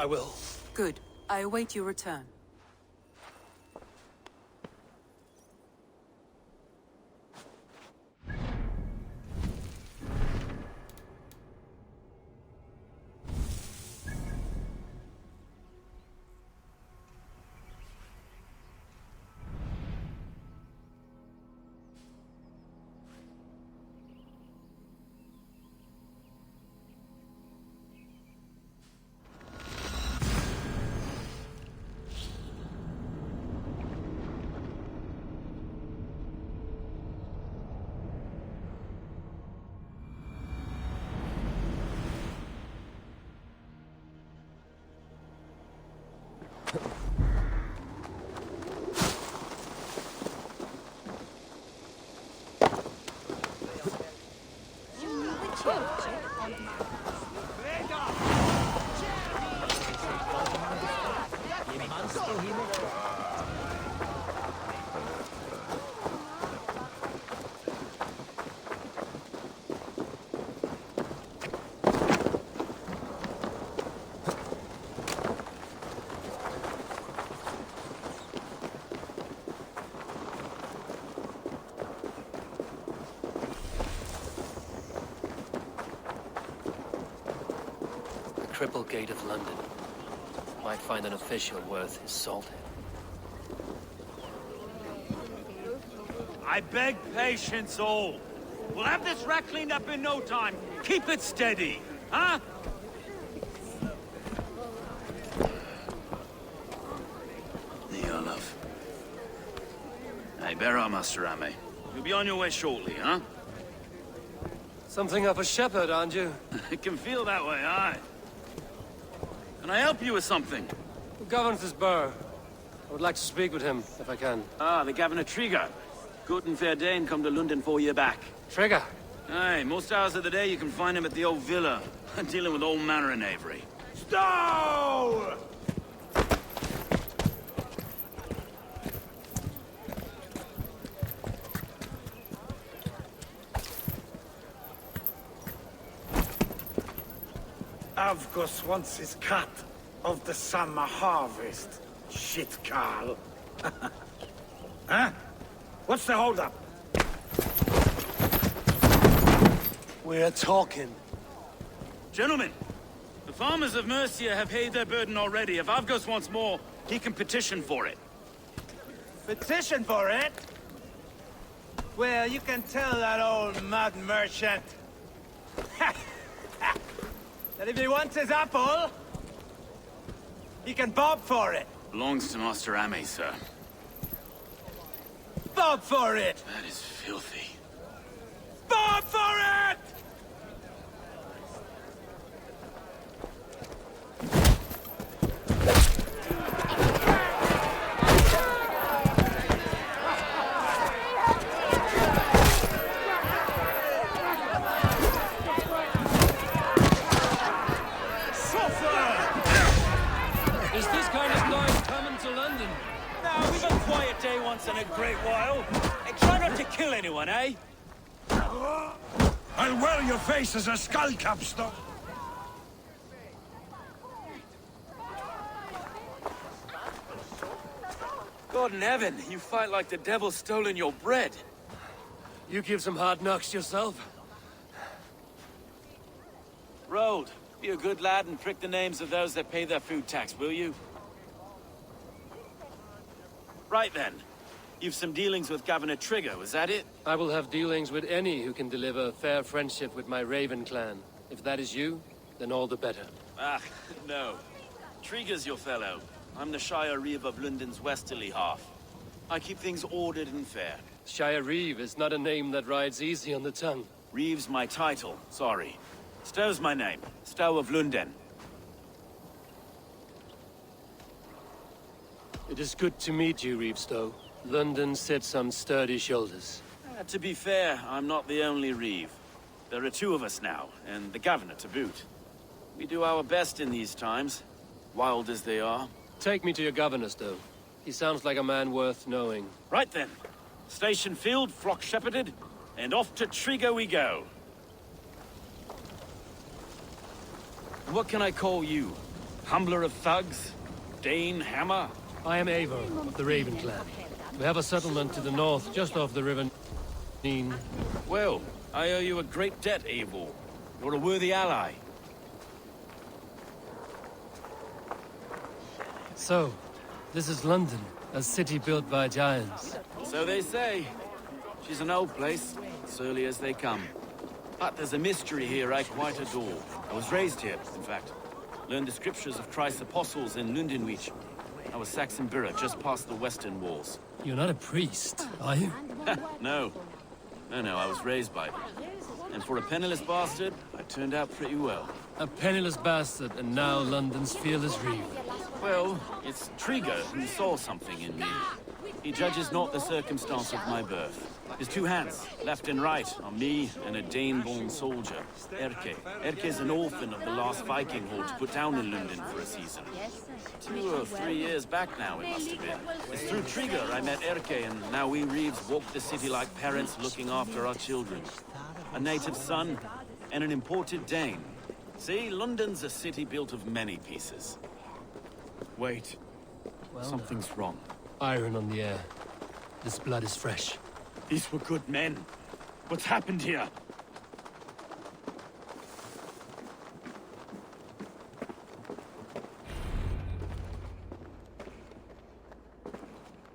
I will. Good. I await your return. Triple Gate of London. Might find an official worth his salt. I beg patience, all. We'll have this wreck cleaned up in no time. Keep it steady, huh? Your love. Hey, bear up, Master Ame. You'll be on your way shortly, huh? Something of a shepherd, aren't you? It can feel that way, aye. Can I help you with something? Who governs this burgh? I would like to speak with him, if I can. Ah, the Governor Trigger. Good and fair Dane come to Lunden 4 years back. Trigger? Aye, most hours of the day you can find him at the old villa, dealing with all manner of knavery. Stow! Avgos wants his cut of the summer harvest. Shit, Carl. Huh? What's the holdup? We're talking. Gentlemen, the farmers of Mercia have paid their burden already. If Avgos wants more, he can petition for it. Petition for it? Well, you can tell that old mud merchant that if he wants his apple, he can bob for it. Belongs to Master Ame, sir. Bob for it! That is filthy. Bob for it! Is this kind of noise coming to London? Now, we've a quiet day once in a great while. And try not to kill anyone, eh? I'll wear your face as a skull capstone. God in heaven, you fight like the devil's stolen your bread. You give some hard knocks yourself? Road, be a good lad and prick the names of those that pay their food tax, will you? Right then. You've some dealings with Governor Trigger, was that it? I will have dealings with any who can deliver fair friendship with my Raven clan. If that is you, then all the better. Ah, no. Trigger's your fellow. I'm the Shire Reeve of Lunden's westerly half. I keep things ordered and fair. Shire Reeve is not a name that rides easy on the tongue. Reeve's my title, sorry. Stow's my name. Stow of Lunden. It is good to meet you, Reevestow. London sits on sturdy shoulders. To be fair, I'm not the only Reeve. There are two of us now, and the Governor to boot. We do our best in these times, wild as they are. Take me to your governor, Stow. He sounds like a man worth knowing. Right then. Station filled, flock shepherded, and off to Trigger we go. What can I call you? Humbler of thugs? Dane Hammer? I am Eivor of the Raven clan. We have a settlement to the north, just off the river Neen. Well, I owe you a great debt, Eivor. You're a worthy ally. So, this is London, a city built by giants. So they say. She's an old place, surly as they come. But there's a mystery here I quite adore. I was raised here, in fact. Learned the scriptures of Christ's apostles in Lunden. I was Saxon Borough, just past the western walls. You're not a priest, are you? No. No, I was raised by them. And for a penniless bastard, I turned out pretty well. A penniless bastard, and now London's fearless reeve. Well, it's Trigger who saw something in me. He judges not the circumstance of my birth. His two hands, left and right, are me and a Dane-born soldier, Erke. Erke's an orphan of the last Viking horde put down in Lunden for a season. 2 or 3 years back now, it must have been. It's through Trigger I met Erke, and now we Reeves walk the city like parents looking after our children. A native son, and an imported Dane. See, London's a city built of many pieces. Wait. Well, something's wrong. Iron on the air. This blood is fresh. These were good men. What's happened here?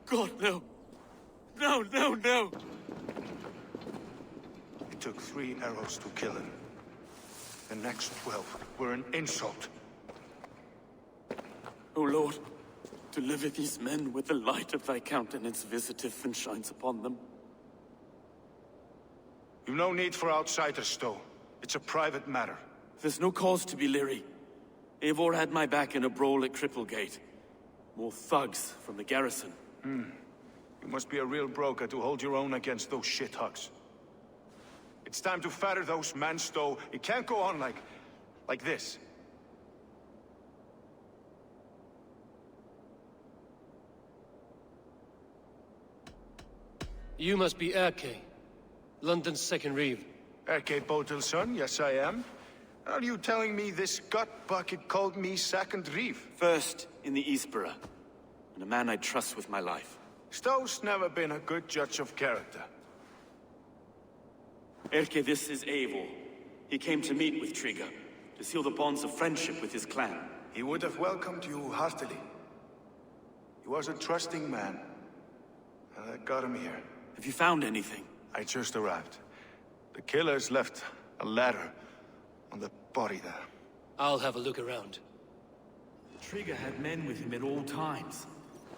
God, no. No. It took 3 arrows to kill him. The next 12 were an insult. O Lord, deliver these men with the light of thy countenance visiteth and shines upon them. You've no need for outsiders, though. It's a private matter. There's no cause to be leery. Eivor had my back in a brawl at Cripplegate. More thugs from the garrison. You must be a real broker to hold your own against those shithugs. It's time to fetter those men, Stowe. It can't go on like this. You must be Erke, London's second reeve. Erke Botel's son, yes I am. Are you telling me this gut bucket called me second reeve? First in the Eastborough, and a man I trust with my life. Stowe's never been a good judge of character. Erke, this is Eivor. He came to meet with Trigger, to seal the bonds of friendship with his clan. He would have welcomed you heartily. He was a trusting man. And I got him here. Have you found anything? I just arrived. The killers left a ladder on the body there. I'll have a look around. Trigger had men with him at all times.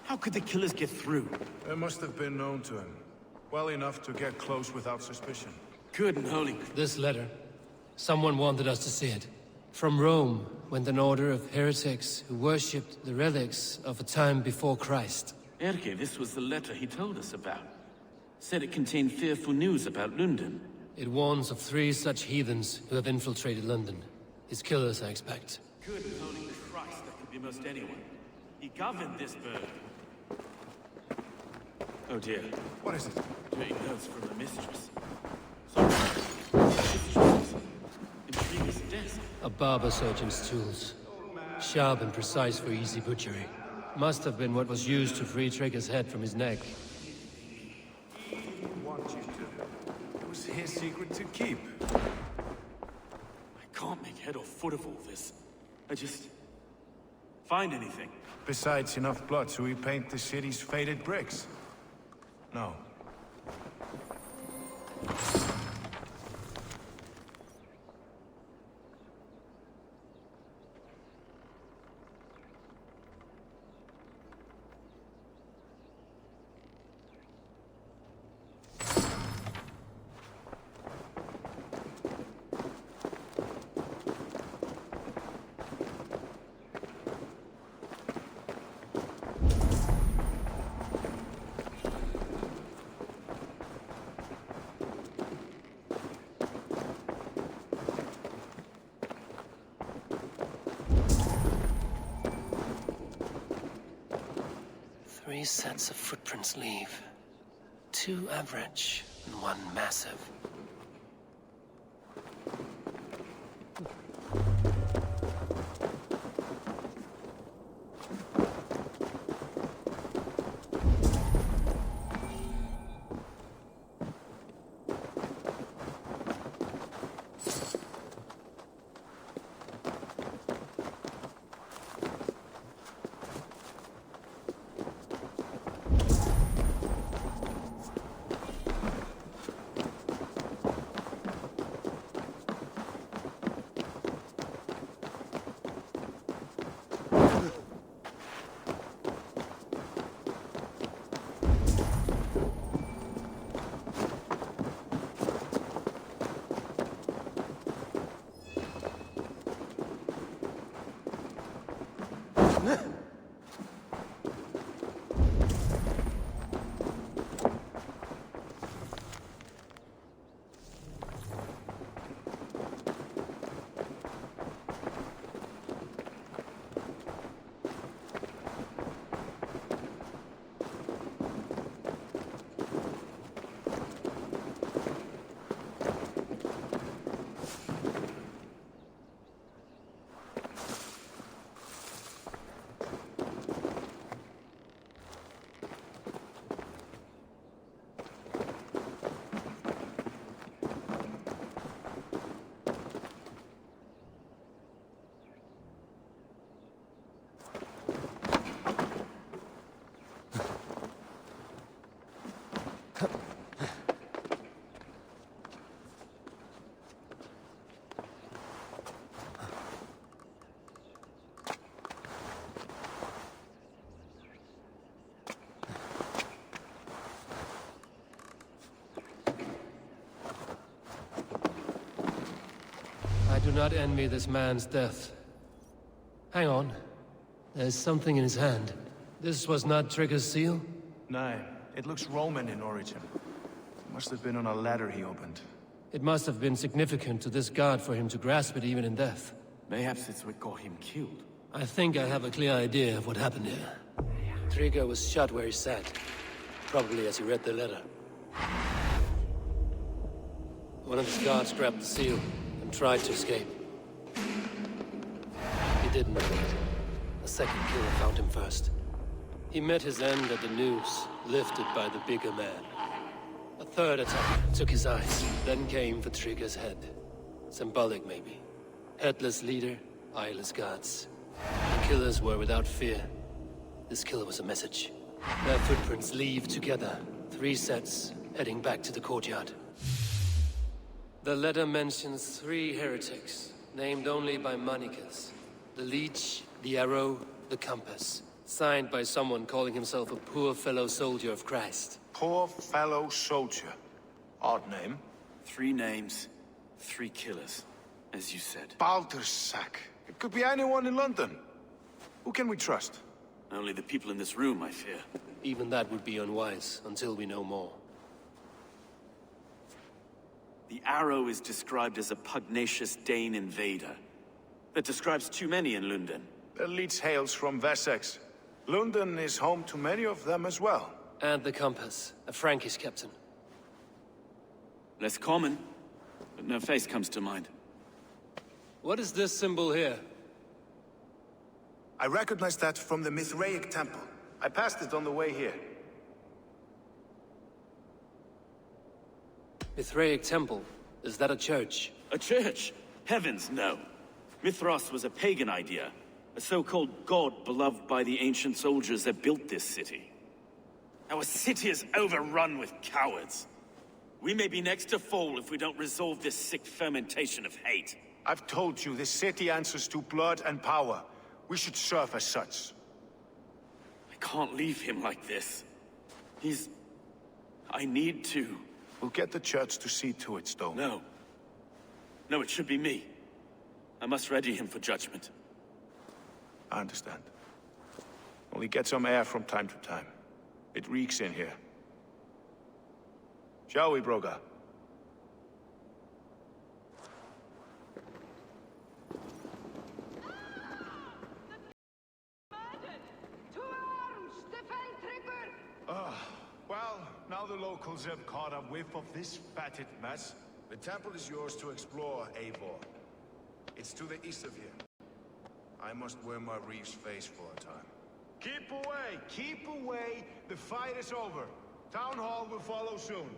How could the killers get through? They must have been known to him. Well enough to get close without suspicion. Good and holy. This letter. Someone wanted us to see it. From Rome went an order of heretics who worshipped the relics of a time before Christ. Erke, this was the letter he told us about. Said it contained fearful news about Lunden. It warns of 3 such heathens who have infiltrated London. His killers, I expect. Good and holy Christ, that could be most anyone. He governed this burg. Oh dear. What is it? Dirty notes from the mistress. Sorry. Intriguous desk. A barber surgeon's tools. Sharp and precise for easy butchery. Must have been what was used to free Trigger's head from his neck. Want you to. It was his secret to keep. I can't make head or foot of all this. I just... find anything. Besides enough blood to repaint the city's faded bricks. No. Three sets of footprints leave. 2 average and 1 massive. I do not envy this man's death. Hang on. There's something in his hand. This was not Trigger's seal? No, it looks Roman in origin. It must have been on a ladder he opened. It must have been significant to this god for him to grasp it even in death. Mayhaps it's what got him killed. I think I have a clear idea of what happened here. Trigger was shot where he sat. Probably as he read the letter. One of his guards grabbed the seal and tried to escape. He didn't make it. A second killer found him first. He met his end at the noose, lifted by the bigger man. A third attack took his eyes, then came for Trigger's head. Symbolic, maybe. Headless leader, eyeless guards. The killers were without fear. This kill was a message. Their footprints leave together. 3 sets, heading back to the courtyard. The letter mentions 3 heretics, named only by monikers. The Leech, the Arrow, the Compass. Signed by someone calling himself a poor fellow soldier of Christ. Poor fellow soldier. Odd name. 3 names, 3 killers, as you said. Baldersack. It could be anyone in London. Who can we trust? Only the people in this room, I fear. Even that would be unwise, until we know more. The Arrow is described as a pugnacious Dane invader. That describes too many in Lunden. The Leech hails from Wessex. Lunden is home to many of them as well. And the Compass, a Frankish captain. Less common, but no face comes to mind. What is this symbol here? I recognize that from the Mithraic temple. I passed it on the way here. Mithraic temple? Is that a church? A church? Heavens, no. Mithras was a pagan idea. A so-called god beloved by the ancient soldiers that built this city. Our city is overrun with cowards. We may be next to fall if we don't resolve this sick fermentation of hate. I've told you, this city answers to blood and power. We should serve as such. I can't leave him like this. I need to. We'll get the church to see to it, Stone. No. No, it should be me. I must ready him for judgment. I understand. Only get some air from time to time. It reeks in here. Shall we, Broga? Well, now the locals have caught a whiff of this fatted mess. The temple is yours to explore, Eivor. It's to the east of here. I must wear my Reeve's face for a time. Keep away! Keep away! The fight is over. Town Hall will follow soon.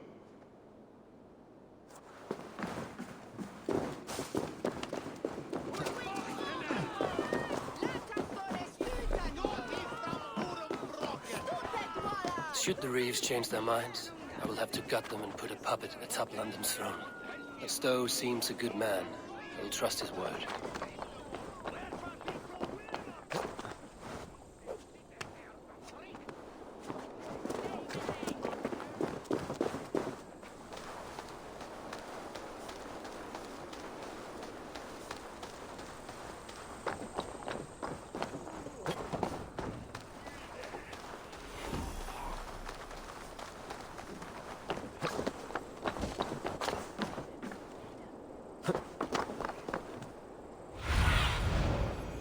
Should the Reeves change their minds, I will have to gut them and put a puppet atop London's throne. But Stowe seems a good man. I will trust his word.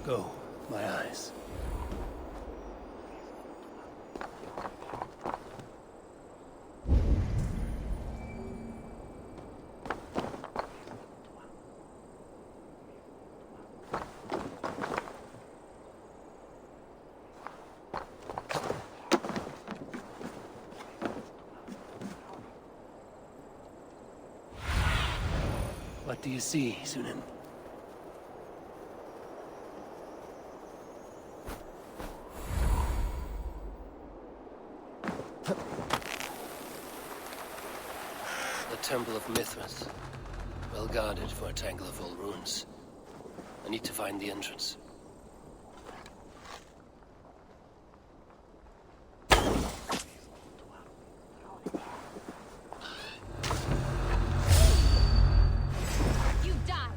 Go, my eyes. What do you see, Sunan? The Temple of Mithras. Well guarded for a tangle of old ruins. I need to find the entrance. You die!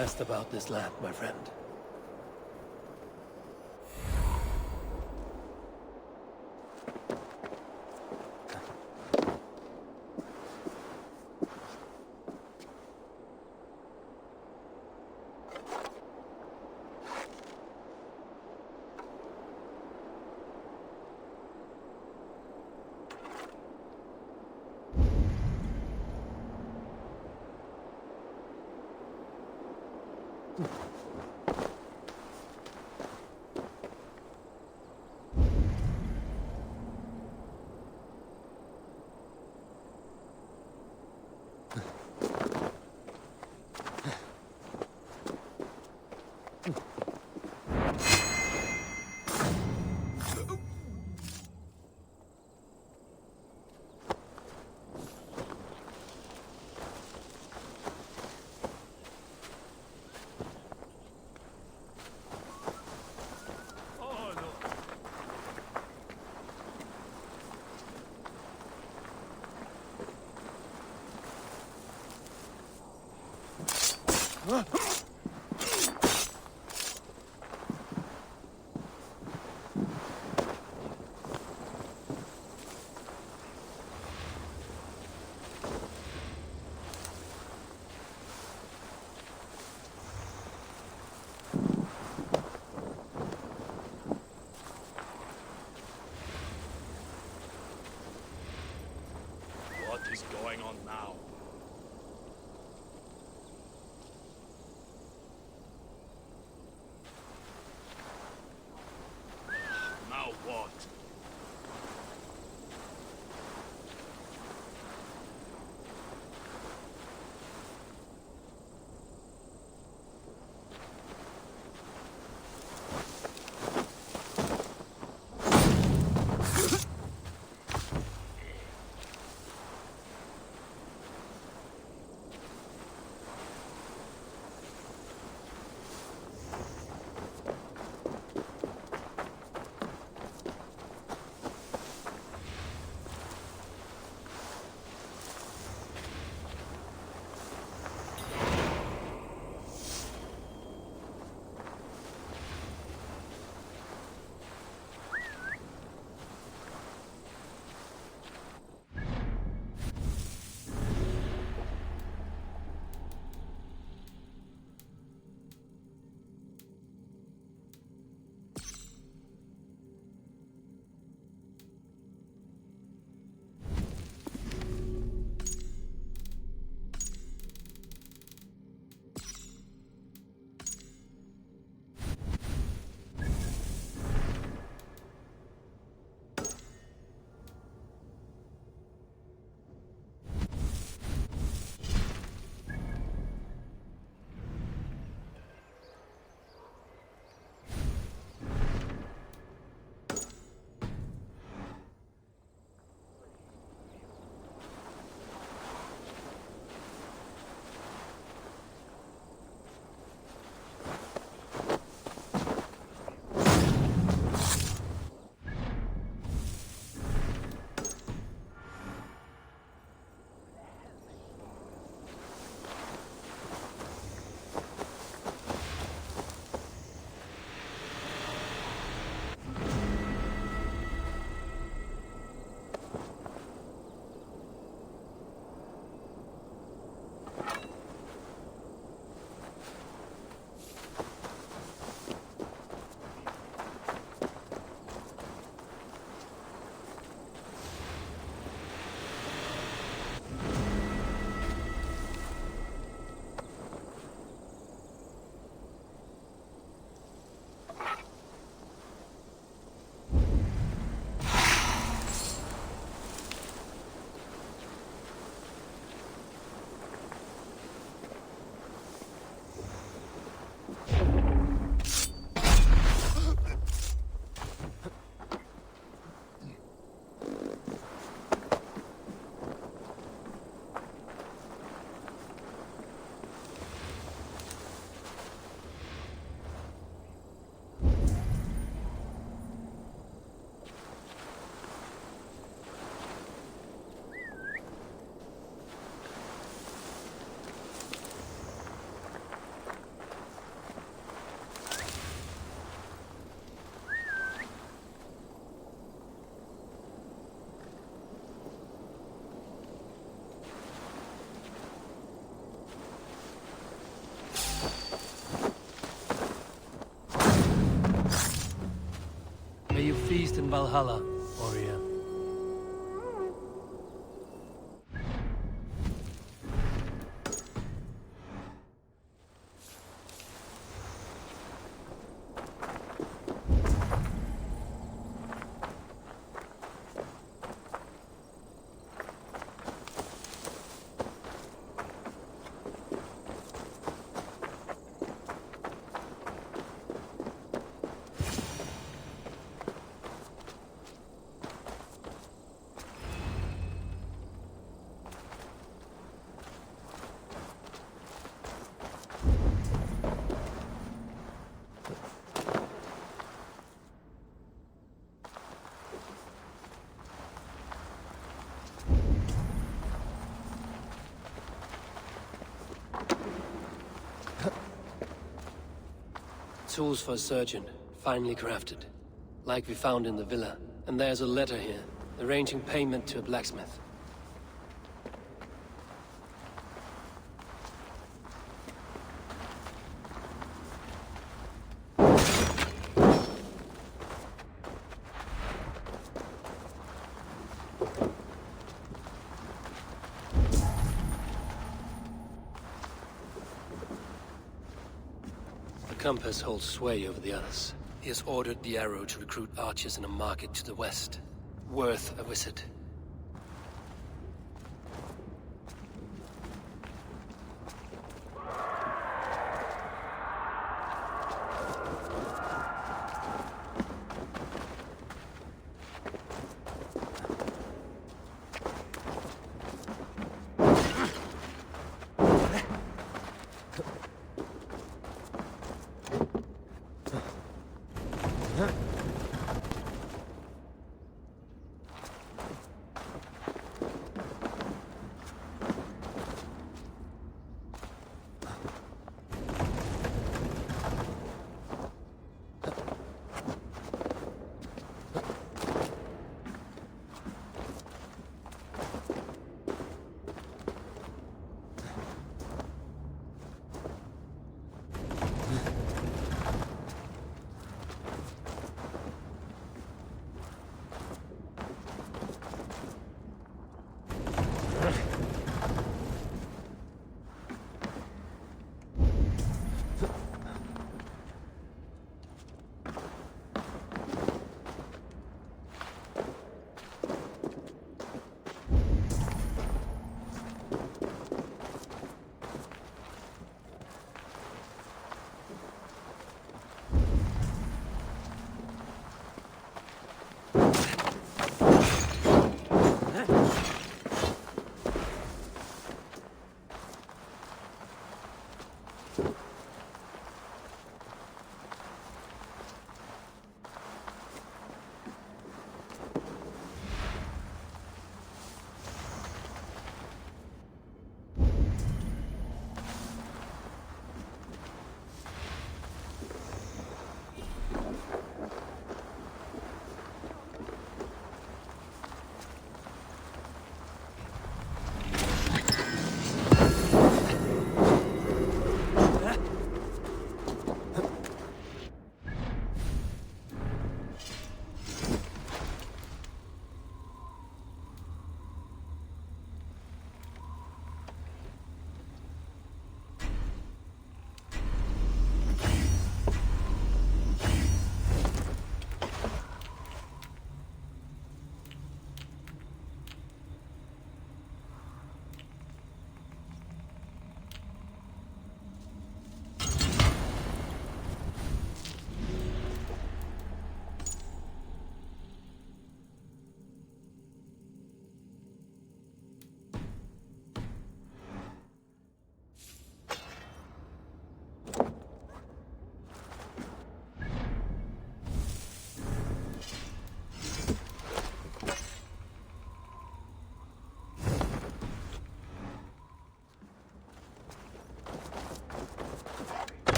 asked about this land, my friend. What is going on now? Now what? from Valhalla, warrior. Tools for a surgeon, finely crafted. Like we found in the villa. And there's a letter here, arranging payment to a blacksmith. The compass holds sway over the others. He has ordered the arrow to recruit archers in a market to the west. Worth a visit.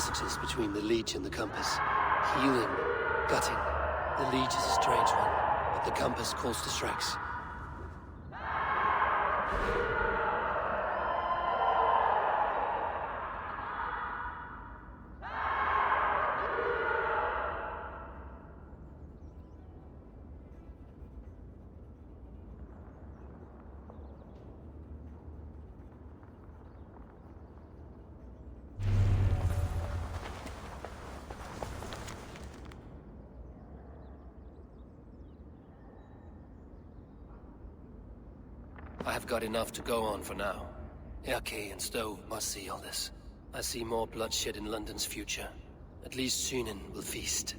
messages between the Leech and the Compass. Healing, gutting. The Leech is a strange one, but the Compass calls to strikes. I have got enough to go on for now. Erke and Stove must see all this. I see more bloodshed in London's future. At least Sunan will feast.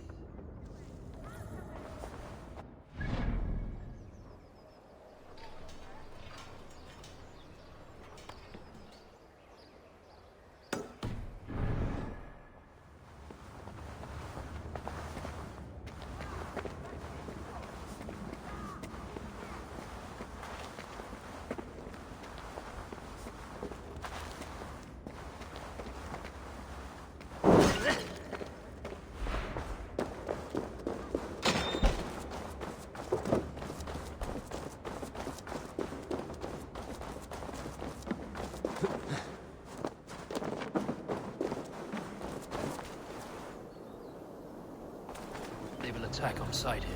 They will attack on sight here.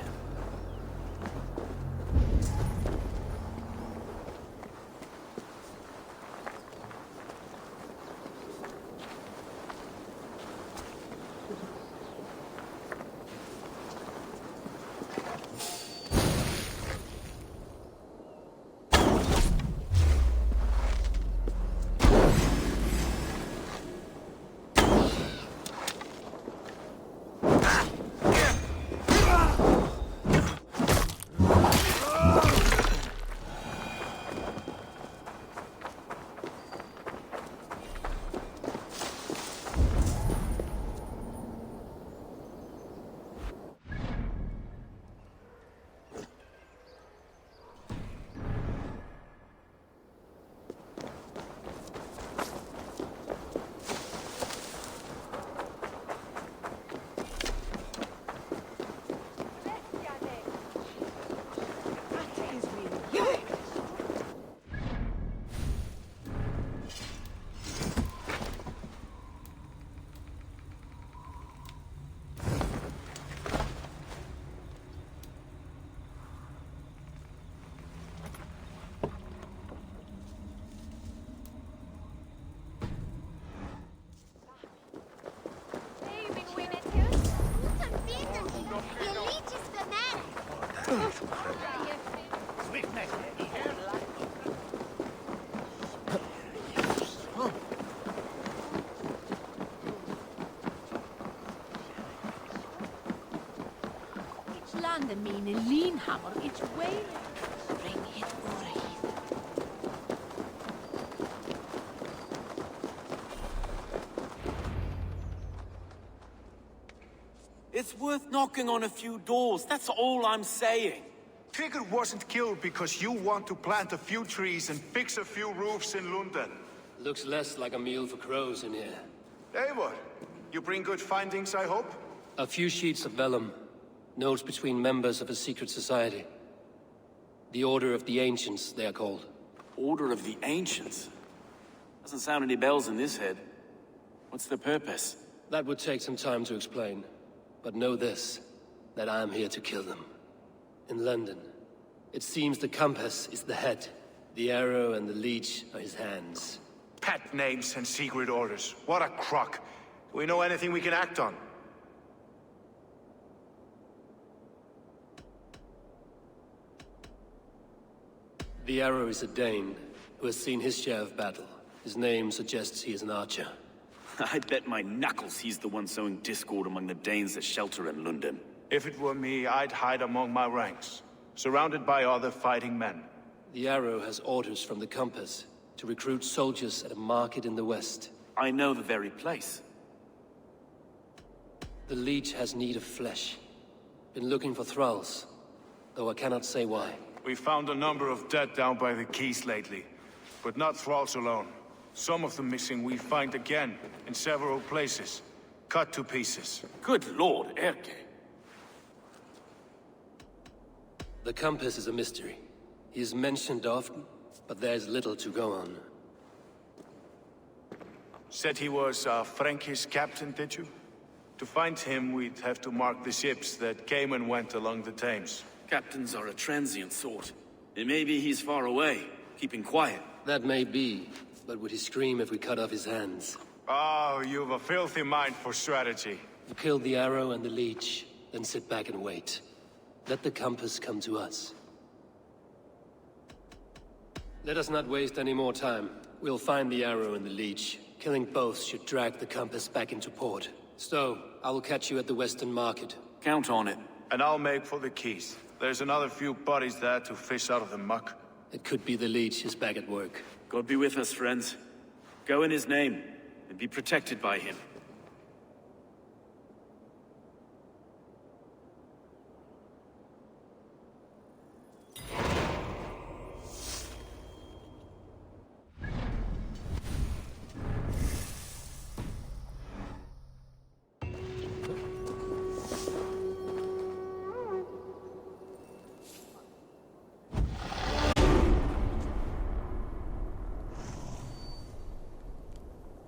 Lunden mine linhammer, it's way. Bring it over. It's worth knocking on a few doors, that's all I'm saying. Trigger wasn't killed because you want to plant a few trees and fix a few roofs in Lunden. Looks less like a meal for crows in here. Eivor, you bring good findings, I hope? A few sheets of vellum. Notes between members of a secret society. The Order of the Ancients, they are called. Order of the Ancients? Doesn't sound any bells in this head. What's the purpose? That would take some time to explain. But know this, that I am here to kill them. In London, it seems the Compass is the head. The arrow and the leech are his hands. Pet names and secret orders. What a crock. Do we know anything we can act on? The arrow is a Dane, who has seen his share of battle. His name suggests he is an archer. I'd bet my knuckles he's the one sowing discord among the Danes that shelter in Lunden. If it were me, I'd hide among my ranks, surrounded by other fighting men. The arrow has orders from the Compass to recruit soldiers at a market in the west. I know the very place. The Leech has need of flesh. Been looking for thralls, though I cannot say why. We found a number of dead down by the quays lately, but not thralls alone. Some of the missing we find again, in several places. cut to pieces. Good lord, Erke. The compass is a mystery. He is mentioned often, but there's little to go on. Said he was a Frankish captain, did you? To find him, we'd have to mark the ships that came and went along the Thames. Captains are a transient sort. And maybe he's far away, keeping quiet. That may be, but would he scream if we cut off his hands? Oh, you've a filthy mind for strategy. You kill the arrow and the leech, then sit back and wait. Let the compass come to us. Let us not waste any more time. We'll find the arrow and the leech. Killing both should drag the compass back into port. Stowe, I will catch you at the Western Market. Count on it. And I'll make for the keys. There's another few bodies there to fish out of the muck. It could be the leech is back at work. God be with us, friends. Go in his name, and be protected by him.